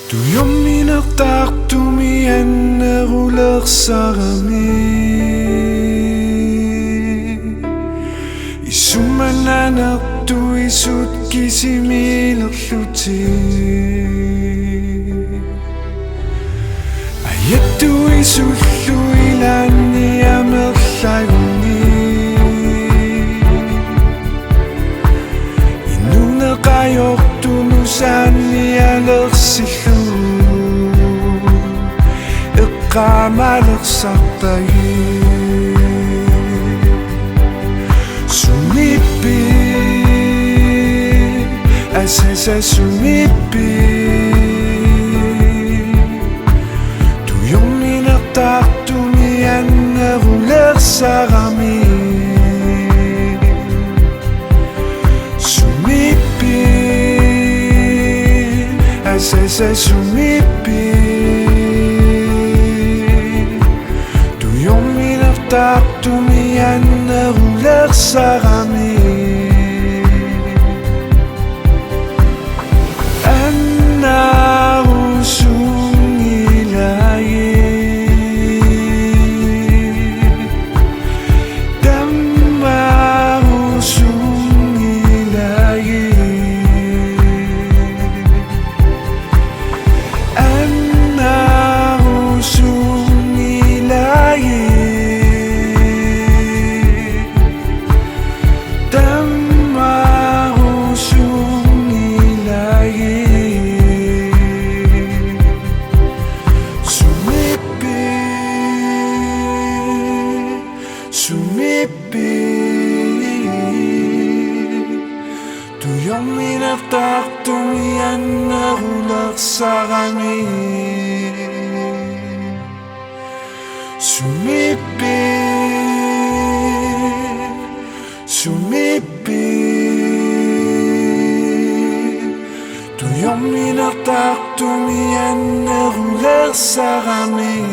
Tuyong minagtaktumi ang narulak sa kami. Isumananak tu isut kisimilak luti. Ayat tu isut luilan niya maglaguni. Inuna kayok tunusan niya laksilu. Kamalak saktayi sumipi asesa sumipi tuyong minaktak tumiyan narulak sa kami sumipi asesa sumipi tak tumiyan narulak sa kami. Ang narusong ilayi damarusong ilayi ang narusong ilayi sumipi tuyong minaktak tumiyan narulak sa kami sumipi sumipi tuyong minaktak tumiyan narulak sa kami